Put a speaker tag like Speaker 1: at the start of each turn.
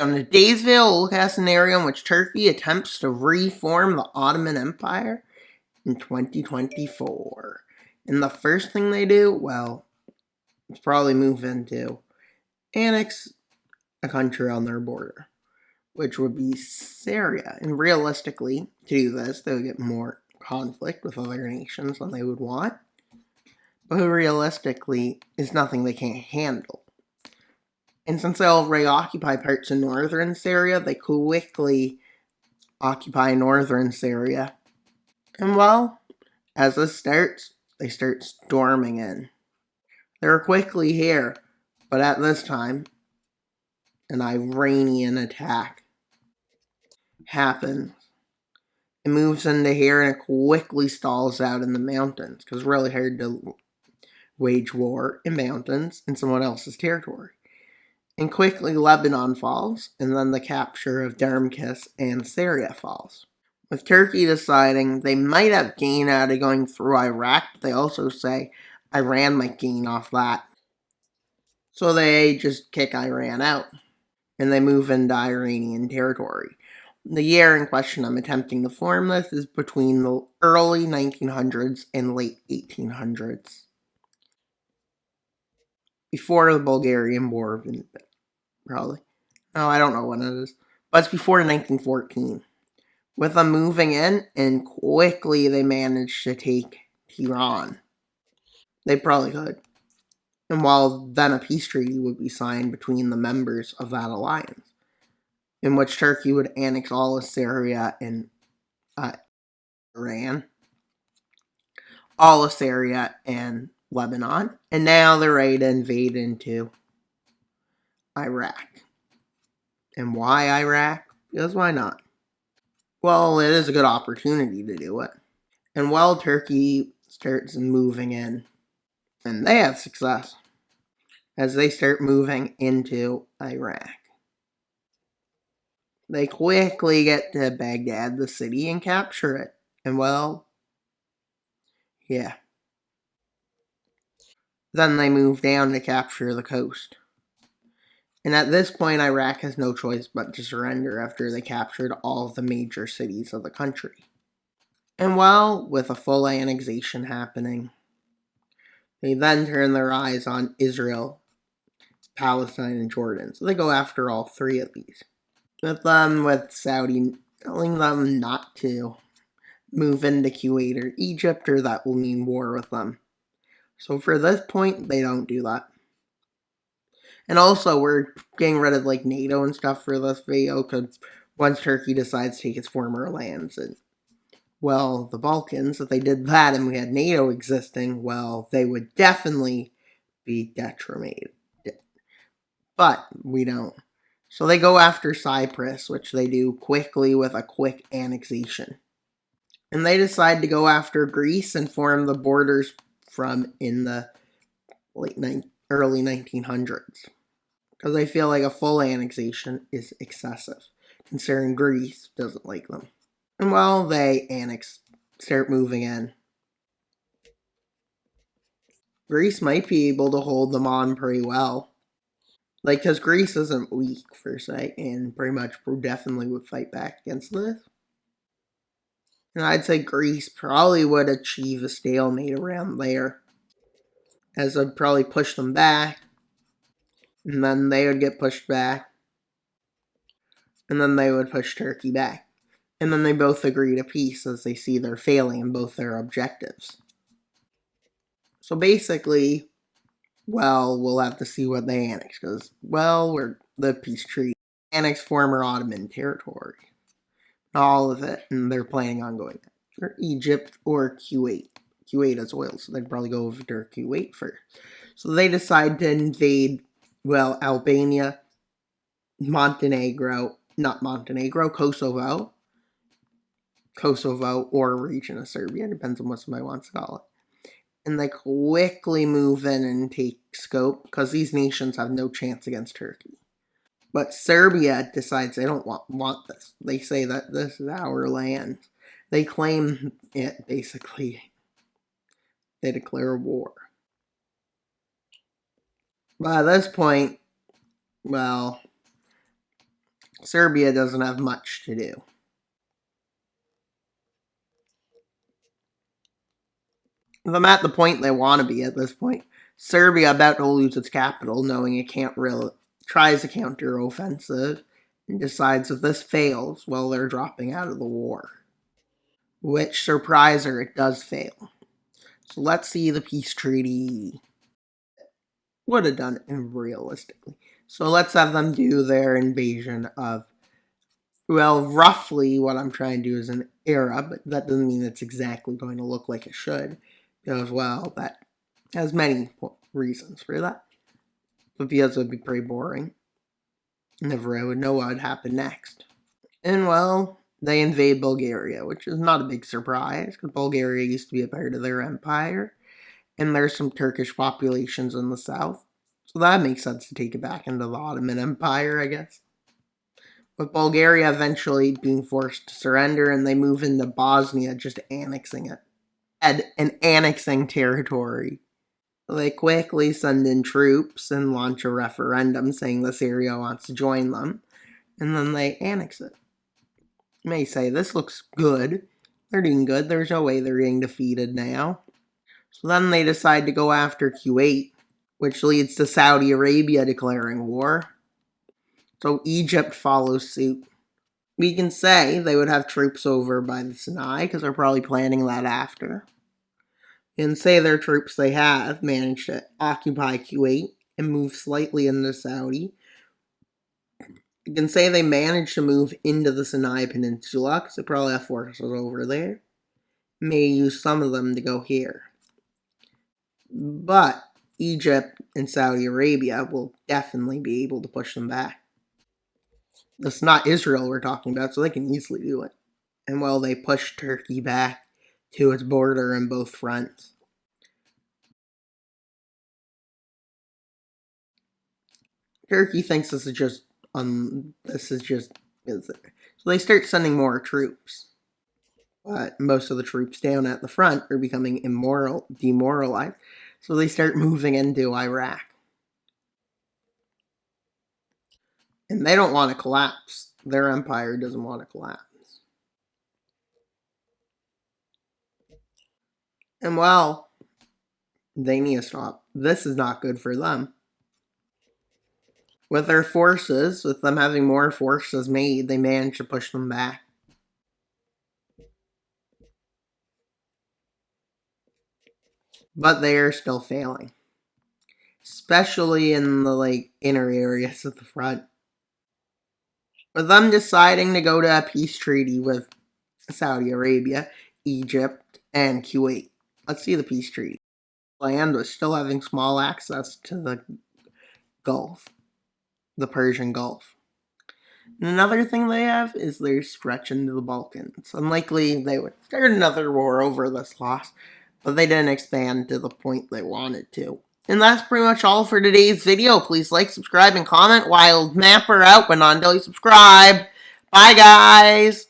Speaker 1: On today's video, we'll look at a scenario in which Turkey attempts to reform the Ottoman Empire in 2024. And the first thing they do, well, it's probably move into annex a country on their border, which would be Syria. And realistically, to do this, they would get more conflict with other nations than they would want. But realistically, it's nothing they can't handle. And since they already occupy parts of northern Syria, they quickly occupy northern Syria. And well, as this starts, they start storming in. They're quickly here, but at this time, an Iranian attack happens. It moves into here and it quickly stalls out in the mountains, because it's really hard to wage war in mountains in someone else's territory. And quickly Lebanon falls, and then the capture of Damascus and Syria falls. With Turkey deciding they might have gained out of going through Iraq, but they also say Iran might gain off that. So they just kick Iran out, and they move into Iranian territory. The year in question I'm attempting to form this is between the early 1900s and late 1800s. Before the Bulgarian War, probably. No, I don't know when it is. But it's before 1914. With them moving in, and quickly they managed to take Tehran. They probably could. And while then a peace treaty would be signed between the members of that alliance, in which Turkey would annex all of Syria and Iran, all of Syria and Lebanon, and now they're ready to invade into Iraq. And why Iraq? Because why not? Well, it is a good opportunity to do it. And while Turkey starts moving in, and they have success, as they start moving into Iraq. They quickly get to Baghdad, the city, and capture it. And well, yeah. Then they move down to capture the coast. And at this point, Iraq has no choice but to surrender after they captured all of the major cities of the country. And well, with a full annexation happening, they then turn their eyes on Israel, Palestine, and Jordan. So they go after all three of these. With Saudi telling them not to move into Kuwait or Egypt, or that will mean war with them. So for this point, they don't do that. And also, we're getting rid of like NATO and stuff for this video, because once Turkey decides to take its former lands, and well, the Balkans, if they did that and we had NATO existing, well, they would definitely be detrimented. But we don't. So they go after Cyprus, which they do quickly with a quick annexation. And they decide to go after Greece and form the borders from in the early 1900s. Because they feel like a full annexation is excessive, considering Greece doesn't like them. And well, they start moving in. Greece might be able to hold them on pretty well. Like, because Greece isn't weak, per se, and pretty much definitely would fight back against this. And I'd say Greece probably would achieve a stalemate around there, as I'd probably push them back, and then they would get pushed back, and then they would push Turkey back. And then they both agree to peace as they see they're failing in both their objectives. So basically, well, we'll have to see what they annex, because, well, we're the peace treaty. Annex former Ottoman territory. All of it, and they're planning on going there. Or Egypt or Kuwait. Kuwait has oil, so they'd probably go over to Kuwait first. So they decide to invade, well, Albania, Kosovo, or a region of Serbia, depends on what somebody wants to call it. And they quickly move in and take scope, because these nations have no chance against Turkey. But Serbia decides they don't want this. They say that this is our land. They claim it, basically. They declare war. But at this point, well, Serbia doesn't have much to do. I'm at the point they want to be at this point. Serbia about to lose its capital, knowing it can't really, tries a counter-offensive, and decides if this fails, well, they're dropping out of the war. Which, surpriser, it does fail. So let's see the peace treaty. Would have done it realistically. So let's have them do their invasion of, well, roughly what I'm trying to do is an era, but that doesn't mean it's exactly going to look like it should. Because, well, that has many reasons for that. But because it would be pretty boring. Never I would know what would happen next. And, well, they invade Bulgaria, which is not a big surprise, because Bulgaria used to be a part of their empire. And there's some Turkish populations in the south. So that makes sense to take it back into the Ottoman Empire, I guess. With Bulgaria eventually being forced to surrender, and they move into Bosnia, just annexing it. And annexing territory. They quickly send in troops and launch a referendum saying this area wants to join them. And then they annex it. You may say, this looks good. They're doing good. There's no way they're getting defeated now. So then they decide to go after Kuwait, which leads to Saudi Arabia declaring war. So Egypt follows suit. We can say they would have troops over by the Sinai, because they're probably planning that after. And say their troops they have managed to occupy Kuwait and move slightly into Saudi. You can say they managed to move into the Sinai Peninsula, because they probably have forces over there. May use some of them to go here. But Egypt and Saudi Arabia will definitely be able to push them back. It's not Israel we're talking about, so they can easily do it. And well, they push Turkey back to its border in both fronts. Turkey thinks this is just so they start sending more troops. But most of the troops down at the front are becoming demoralized, so they start moving into Iraq. And they don't want to collapse. Their empire doesn't want to collapse. And well, they need to stop. This is not good for them. With their forces, with them having more forces made, they managed to push them back. But they are still failing. Especially in the inner areas of the front. With them deciding to go to a peace treaty with Saudi Arabia, Egypt, and Kuwait. Let's see the peace treaty. Land was still having small access to the Gulf, the Persian Gulf. And another thing they have is they're stretching to the Balkans. Unlikely they would start another war over this loss, but they didn't expand to the point they wanted to. And that's pretty much all for today's video. Please like, subscribe, and comment. Wild Mapper out, but not until you subscribe. Bye, guys!